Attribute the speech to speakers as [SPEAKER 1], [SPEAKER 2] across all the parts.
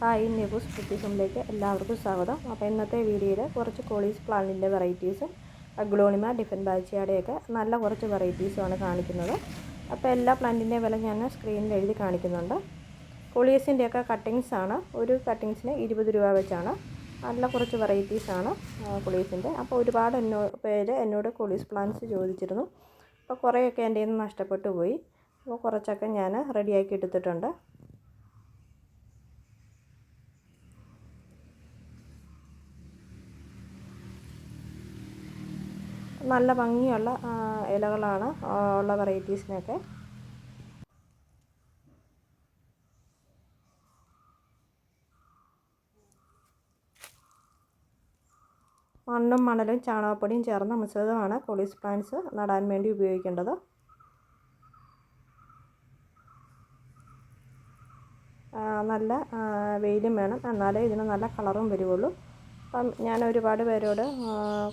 [SPEAKER 1] Hi, നെബൂസ് പുത്തിസമിലേക്ക് എല്ലാവർക്കും സ്വാഗതം. അപ്പോൾ ഇന്നത്തെ വീഡിയോയിൽ കുറച്ച് കോളീസ് പ്ലാന്റിൻ്റെ വെറൈറ്റീസും അഗ്ലോണിമ ഡിഫൻബാച്ചിയുടെയൊക്കെ നല്ല കുറച്ച് വെറൈറ്റീസുമാണ് കാണിക്കുന്നത്. അപ്പോൾ എല്ലാ പ്ലാന്റിൻ്റെ വില ഞാൻ സ്ക്രീനിൽ എഴുതി കാണിക്കുന്നുണ്ട്. കോളീസിൻ്റെയൊക്കെ കട്ടിങ്സ് ആണ്. ഒരു കട്ടിങ്സിന് 20 രൂപ വെച്ചാണ്. നല്ല കുറച്ച് വെറൈറ്റീസാണ് കോളീസിൻ്റെ. അപ്പോൾ ഒരുപാട് പേര് എന്നോട് കോളീസ് പ്ലാന്റ്സ് ചോദിച്ചിരുന്നു. അപ്പോൾ കുറേയൊക്കെ എൻ്റെ നിന്ന് നഷ്ടപ്പെട്ടു പോയി. അപ്പോൾ കുറച്ചൊക്കെ ഞാൻ റെഡിയാക്കി എടുത്തിട്ടുണ്ട്. നല്ല ഭംഗിയുള്ള ഇലകളാണ് ഉള്ള വെറൈറ്റീസിനൊക്കെ. മണ്ണും മണലും ചാണകപ്പൊടിയും ചേർന്ന മിശ്രിതമാണ് കോളീസ് പ്ലാന്റ്സ് നടാൻ വേണ്ടി ഉപയോഗിക്കേണ്ടത്. നല്ല വെയിലും വേണം, എന്നാലേ ഇതിന് നല്ല കളറും വരുള്ളൂ. അപ്പം ഞാൻ ഒരുപാട് പേരോട്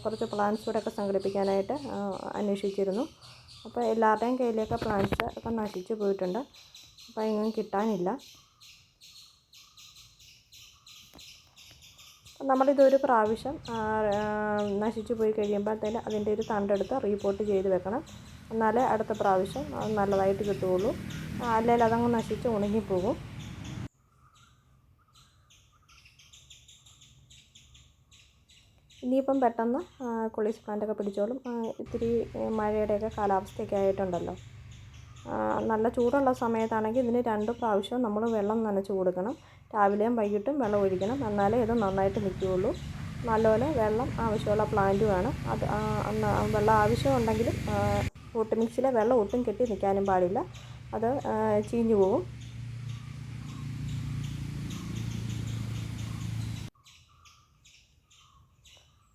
[SPEAKER 1] കുറച്ച് പ്ലാന്റ്സ് കൂടെ ഒക്കെ സംഘടിപ്പിക്കാനായിട്ട് അന്വേഷിച്ചിരുന്നു. അപ്പോൾ എല്ലാവരുടെയും കയ്യിലേക്ക് പ്ലാന്റ്സ് ഒക്കെ നശിച്ചു പോയിട്ടുണ്ട്. അപ്പോൾ എങ്ങും കിട്ടാനില്ല. നമ്മളിതൊരു പ്രാവശ്യം നശിച്ചു പോയി കഴിയുമ്പോഴത്തേന് അതിൻ്റെ ഒരു തണ്ടെടുത്ത് റീപോർട്ട് ചെയ്ത് വെക്കണം. എന്നാലേ അടുത്ത പ്രാവശ്യം നല്ലതായിട്ട് കിട്ടുകയുള്ളൂ. അല്ലെങ്കിൽ അതങ്ങ് നശിച്ച് ഉണങ്ങിപ്പോകും. ഇനിയിപ്പം പെട്ടെന്ന് കോളീസ് പ്ലാന്റൊക്കെ പിടിച്ചോളും. ഇത്തിരി മഴയുടെയൊക്കെ കാലാവസ്ഥയൊക്കെ ആയിട്ടുണ്ടല്ലോ. നല്ല ചൂടുള്ള സമയത്താണെങ്കിൽ ഇതിന് 2 പ്രാവശ്യം നമ്മൾ വെള്ളം നനച്ച് കൊടുക്കണം. രാവിലെയും വൈകിട്ടും വെള്ളം ഒഴിക്കണം. എന്നാലേ ഇത് നന്നായിട്ട് നിൽക്കുകയുള്ളൂ. നല്ലപോലെ വെള്ളം ആവശ്യമുള്ള പ്ലാന്റുമാണ് അത്. വെള്ളം ആവശ്യമുണ്ടെങ്കിലും റൂട്ട് മിക്സിലെ വെള്ളം ഒട്ടും കെട്ടി നിൽക്കാനും പാടില്ല. അത് ചീഞ്ഞു പോകും.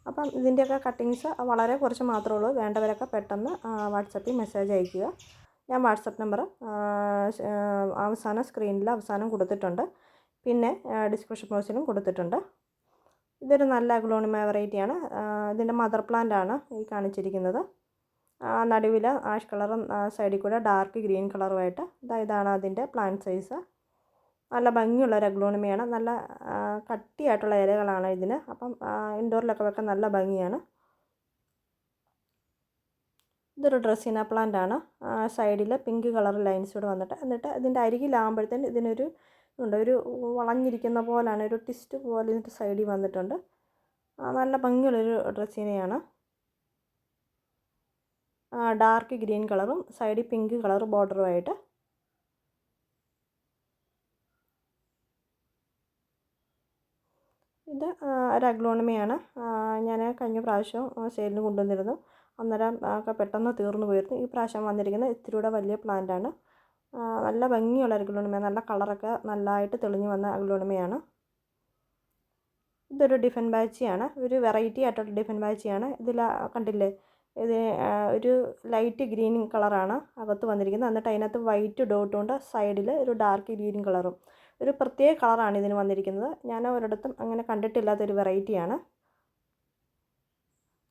[SPEAKER 1] അപ്പം ഇതിൻ്റെയൊക്കെ കട്ടിങ്സ് വളരെ കുറച്ച് മാത്രമേ ഉള്ളൂ. വേണ്ടവരൊക്കെ പെട്ടെന്ന് വാട്സപ്പിൽ മെസ്സേജ് അയയ്ക്കുക. ഞാൻ വാട്സപ്പ് നമ്പർ സ്ക്രീനിൽ അവസാനം കൊടുത്തിട്ടുണ്ട്. പിന്നെ ഡിസ്ക്രിപ്ഷൻ ബോക്സിലും കൊടുത്തിട്ടുണ്ട്. ഇതൊരു നല്ല അഗ്ലോണിമ വെറൈറ്റിയാണ്. ഇതിൻ്റെ മദർ പ്ലാന്റ് ആണ് ഈ കാണിച്ചിരിക്കുന്നത്. നടുവിൽ ആഷ് കളറും സൈഡിൽ കൂടെ ഡാർക്ക് ഗ്രീൻ കളറുമായിട്ട് ഇതാണ് അതിൻ്റെ പ്ലാന്റ് സൈസ്. നല്ല ഭംഗിയുള്ള ഒരു അഗ്ലോണിമയാണ്. നല്ല കട്ടിയായിട്ടുള്ള ഇലകളാണ് ഇതിന്. അപ്പം ഇൻഡോറിലൊക്കെ വെക്കാൻ നല്ല ഭംഗിയാണ്. ഇതൊരു ഡ്രസ്സിന പ്ലാന്റ് ആണ്. സൈഡിൽ പിങ്ക് കളർ ലൈൻസ് കൂടെ വന്നിട്ട്, എന്നിട്ട് ഇതിൻ്റെ അരികിലാകുമ്പോഴത്തേന് ഇതിനൊരു ഒരു വളഞ്ഞിരിക്കുന്ന പോലാണ്, ഒരു ട്വിസ്റ്റ് പോലെ ഇതിൻ്റെ സൈഡിൽ വന്നിട്ടുണ്ട്. നല്ല ഭംഗിയുള്ളൊരു ഡ്രസ്സിനയാണ്. ഡാർക്ക് ഗ്രീൻ കളറും സൈഡിൽ പിങ്ക് കളർ ബോർഡറുമായിട്ട്. ഇത് ഒരു അഗ്ലോണിമയാണ്. ഞാൻ കഴിഞ്ഞ പ്രാവശ്യം സെയിലിന് കൊണ്ടുവന്നിരുന്നു. അന്നേരം ഒക്കെ പെട്ടെന്ന് തീർന്നു പോയിരുന്നു. ഈ പ്രാവശ്യം വന്നിരിക്കുന്നത് ഇത്തിരി കൂടെ വലിയ പ്ലാന്റാണ്. നല്ല ഭംഗിയുള്ള അഗ്ലോണിമയാണ്. നല്ല കളറൊക്കെ നല്ലതായിട്ട് തെളിഞ്ഞു വന്ന അഗ്ലോണിമയാണ്. ഇതൊരു ഡിഫൻബാച്ചിയാണ്. ഒരു വെറൈറ്റി ആയിട്ടുള്ള ഡിഫൻബാച്ചിയാണ്. ഇതിൽ കണ്ടില്ലേ, ഇത് ഒരു ലൈറ്റ് ഗ്രീൻ കളറാണ് അകത്ത് വന്നിരിക്കുന്നത്. എന്നിട്ട് അതിനകത്ത് വൈറ്റ് ഡോട്ട് കൊണ്ട് സൈഡിൽ ഒരു ഡാർക്ക് ഗ്രീൻ കളറും. ഒരു പ്രത്യേക കളറാണ് ഇതിന് വന്നിരിക്കുന്നത്. ഞാൻ ഒരിടത്തും അങ്ങനെ കണ്ടിട്ടില്ലാത്തൊരു വെറൈറ്റിയാണ്.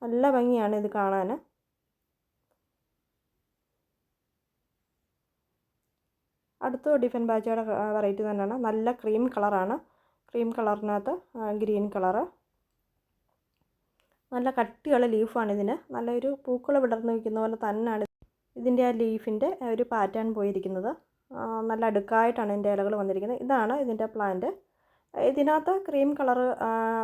[SPEAKER 1] നല്ല ഭംഗിയാണ് ഇത് കാണാൻ. അടുത്ത ഡിഫൻബാച്ചിയുടെ വെറൈറ്റി തന്നെയാണ്. നല്ല ക്രീം കളറാണ്. ക്രീം കളറിനകത്ത് ഗ്രീൻ കളറ്. നല്ല കട്ടിയുള്ള ലീഫാണ് ഇതിന്. നല്ലൊരു പൂക്കൾ വിടർന്ന് നിൽക്കുന്ന പോലെ തന്നെയാണ് ഇതിൻ്റെ ആ ലീഫിൻ്റെ ഒരു പാറ്റേൺ പോയിരിക്കുന്നത്. നല്ല അടുക്കായിട്ടാണ് ഇതിൻ്റെ ഇലകൾ വന്നിരിക്കുന്നത്. ഇതാണ് ഇതിൻ്റെ പ്ലാന്റ്. ഇതിനകത്ത് ക്രീം കളറ്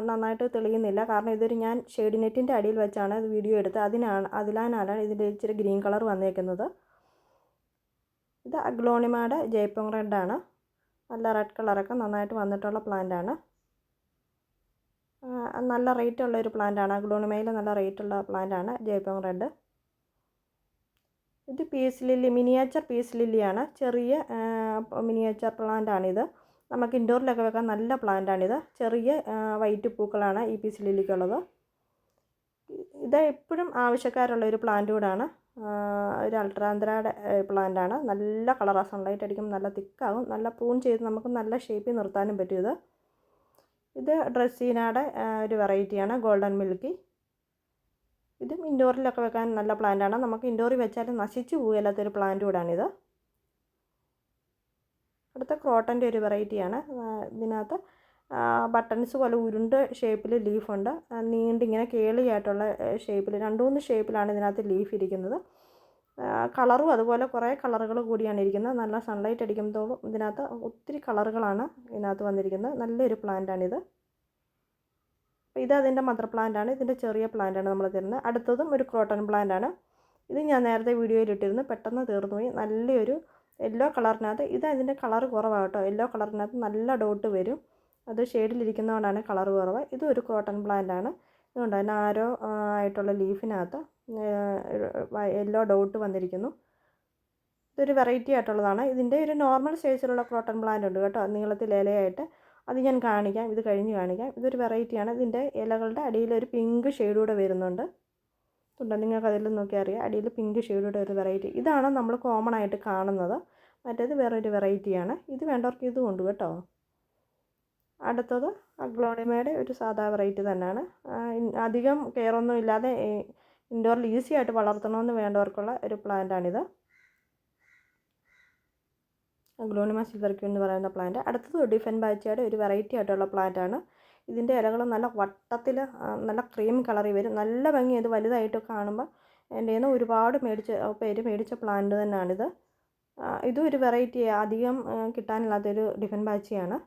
[SPEAKER 1] നന്നായിട്ട് തെളിയുന്നില്ല. കാരണം ഇതൊരു ഞാൻ ഷെയ്ഡ് നെറ്റിൻ്റെ അടിയിൽ വെച്ചാണ് വീഡിയോ എടുത്തത്. അതിലാണ് ഇതിൻ്റെ ഇച്ചിരി ഗ്രീൻ കളർ വന്നേക്കുന്നത്. ഇത് അഗ്ലോണിമയുടെ ജയ്പോങ് റെഡാണ്. നല്ല റെഡ് കളറൊക്കെ നന്നായിട്ട് വന്നിട്ടുള്ള പ്ലാന്റാണ്. നല്ല റേറ്റുള്ള ഒരു പ്ലാന്റാണ്. അഗ്ലോണിമയിൽ നല്ല റേറ്റുള്ള പ്ലാന്റാണ് ജയ്പോങ് റെഡ്. ഇത് പീസ് ലില്ലി, മിനിയേച്ചർ പീസ് ലില്ലിയാണ്. ചെറിയ മിനിയേച്ചർ പ്ലാന്റാണിത്. നമുക്ക് ഇൻഡോറിലൊക്കെ വെക്കാൻ നല്ല പ്ലാന്റാണിത്. ചെറിയ വൈറ്റ് പൂക്കളാണ് ഈ പീസ് ലില്ലിക്കുള്ളത്. ഇത് എപ്പോഴും ആവശ്യക്കാരുള്ള ഒരു പ്ലാന്റ് കൂടാണ്. ഒരു അൾട്രാന്തരയുടെ പ്ലാന്റാണ്. നല്ല കളറാണ്. സൺലൈറ്റ് അടിക്കുമ്പോൾ നല്ല തിക്കാകും. നല്ല പ്രൂൺ ചെയ്ത് നമുക്ക് നല്ല ഷേപ്പിൽ നിർത്താനും പറ്റും. ഇത് ഡ്രസ്സീനയുടെ ഒരു വെറൈറ്റിയാണ്, ഗോൾഡൻ മിൽക്കി. ഇതും ഇൻഡോറിലൊക്കെ വെക്കാൻ നല്ല പ്ലാന്റാണ്. നമുക്ക് ഇൻഡോറിൽ വെച്ചാലും നശിച്ചു പോകില്ലാത്തൊരു പ്ലാന്റ് കൂടാണിത്. അടുത്ത ക്രോട്ടൻ്റെ ഒരു വെറൈറ്റിയാണ്. ഇതിനകത്ത് ബട്ടൺസ് പോലെ ഉരുണ്ട ഷേപ്പിൽ ലീഫുണ്ട്, നീണ്ടിങ്ങനെ കേളിയായിട്ടുള്ള ഷേപ്പിൽ 2-3 ഷേപ്പിലാണ് ഇതിനകത്ത് ലീഫ് ഇരിക്കുന്നത്. കളറും അതുപോലെ കുറേ കളറുകൾ കൂടിയാണ് ഇരിക്കുന്നത്. നല്ല സൺലൈറ്റ് അടിക്കുമ്പോഴും ഇതിനകത്ത് ഒത്തിരി കളറുകളാണ് ഇതിനകത്ത് വന്നിരിക്കുന്നത്. നല്ലൊരു പ്ലാന്റാണിത്. അപ്പോൾ ഇത് അതിൻ്റെ മദർ പ്ലാന്റാണ്. ഇതിൻ്റെ ചെറിയ പ്ലാന്റാണ് നമ്മൾ തരുന്നത്. അടുത്തതും ഒരു ക്രോട്ടൺ പ്ലാന്റാണ്. ഇത് ഞാൻ നേരത്തെ വീഡിയോയിൽ ഇട്ടിരുന്നു, പെട്ടെന്ന് തീർന്നു പോയി. നല്ലൊരു യെല്ലോ കളറിനകത്ത്, ഇത് അതിൻ്റെ കളർ കുറവാണ് കേട്ടോ. യെല്ലോ കളറിനകത്ത് നല്ല ഡോട്ട് വരും, അത് ഷെയ്ഡിലിരിക്കുന്നതുകൊണ്ടാണ് കളർ കുറവ്. ഇതും ഒരു ക്രോട്ടൺ പ്ലാന്റാണ്. ഇതുകൊണ്ട് അതിന് ആരോ ആയിട്ടുള്ള ലീഫിനകത്ത് യെല്ലോ ഡോട്ട് വന്നിരിക്കുന്നു. ഇതൊരു വെറൈറ്റി ആയിട്ടുള്ളതാണ്. ഇതിൻ്റെ ഒരു നോർമൽ സൈസിലുള്ള ക്രോട്ടൺ പ്ലാന്റ് ഉണ്ട് കേട്ടോ, നീളത്തിൽ ഇലയായിട്ട്. അത് ഞാൻ കാണിക്കാം, ഇത് കഴിഞ്ഞ് കാണിക്കാം. ഇതൊരു വെറൈറ്റിയാണ്. ഇതിൻ്റെ ഇലകളുടെ അടിയിൽ ഒരു പിങ്ക് ഷെയ്ഡൂടെ വരുന്നുണ്ട്. ഉണ്ട്, നിങ്ങൾക്ക് അതിൽ നോക്കിയാൽ അറിയാം, അടിയിൽ പിങ്ക് ഷെയ്ഡൂടെ ഒരു വെറൈറ്റി. ഇതാണ് നമ്മൾ കോമൺ ആയിട്ട് കാണുന്നത്. മറ്റേത് വേറൊരു വെറൈറ്റിയാണ്. ഇത് വേണ്ടവർക്ക് ഇതും ഉണ്ട് കേട്ടോ. അടുത്തത് അഗ്ലോണിമയുടെ ഒരു സാധാ വെറൈറ്റി തന്നെയാണ്. അധികം കെയറൊന്നും ഇല്ലാതെ ഇൻഡോറിൽ ഈസി ആയിട്ട് വളർത്തണമെന്ന് വേണ്ടവർക്കുള്ള ഒരു പ്ലാന്റാണിത്, അഗ്ലോണിമ സിൽവർ ക്യൂൻ എന്ന് പറയുന്ന പ്ലാന്റ്. അടുത്തത് ഡിഫൻബാച്ചിയുടെ ഒരു വെറൈറ്റി ആയിട്ടുള്ള പ്ലാന്റാണ്. ഇതിൻ്റെ ഇലകൾ നല്ല വട്ടത്തിൽ നല്ല ക്രീം കളറിൽ വരും, നല്ല ഭംഗി. ഇത് വലുതായിട്ട് കാണുമ്പോൾ എൻ്റെ നിന്ന് ഒരുപാട് പേര് മേടിച്ച പ്ലാന്റ് തന്നെയാണിത്. ഇതും ഒരു വെറൈറ്റി, അധികം കിട്ടാനില്ലാത്തൊരു ഡിഫൻബാച്ചിയാണ്.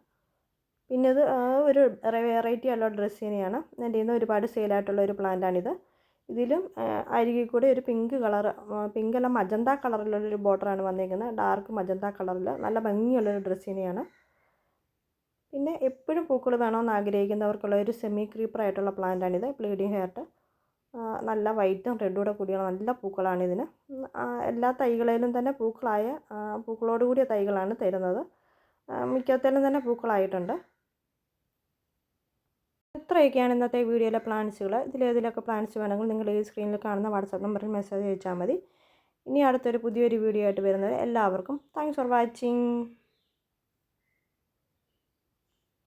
[SPEAKER 1] പിന്നെ ഇത് ഒരു വെറൈറ്റി ആയിട്ടുള്ള ഡ്രസ്സിനെയാണ്. എൻ്റെ നിന്ന് ഒരുപാട് സെയിലായിട്ടുള്ള ഒരു പ്ലാന്റാണിത്. ഇതിലും അരികിൽ കൂടെ ഒരു പിങ്ക് അല്ല മജന്ത കളറിലുള്ളൊരു ബോർഡറാണ് വന്നിരിക്കുന്നത്, ഡാർക്ക് മജന്ത കളറിൽ. നല്ല ഭംഗിയുള്ളൊരു ഡ്രസ്സിനെയാണ്. പിന്നെ എപ്പോഴും പൂക്കൾ വേണമെന്ന് ആഗ്രഹിക്കുന്നവർക്കുള്ള ഒരു സെമി ക്രീപ്പറായിട്ടുള്ള പ്ലാന്റാണിത്, ബ്ലീഡിങ് ഹെയർട്ട്. നല്ല വൈറ്റും റെഡൂടെ കൂടിയുള്ള നല്ല പൂക്കളാണ് ഇതിന്. എല്ലാ തൈകളിലും തന്നെ പൂക്കളോട് കൂടിയ തൈകളാണ് തരുന്നത്. മിക്കത്തിലും തന്നെ പൂക്കളായിട്ടുണ്ട്. ഇത്രയൊക്കെയാണ് ഇന്നത്തെ വീഡിയോയിലെ പ്ലാന്റ്സുകൾ. ഇതിലേതിലൊക്കെ പ്ലാന്റ്സ് വേണമെങ്കിൽ നിങ്ങൾ ഈ സ്ക്രീനിൽ കാണുന്ന വാട്സാപ്പ് നമ്പറിൽ മെസ്സേജ് അയച്ചാൽ മതി. ഇനി അടുത്തൊരു പുതിയൊരു വീഡിയോ ആയിട്ട് വരുന്നത് എല്ലാവർക്കും താങ്ക്സ് ഫോർ വാച്ചിങ്.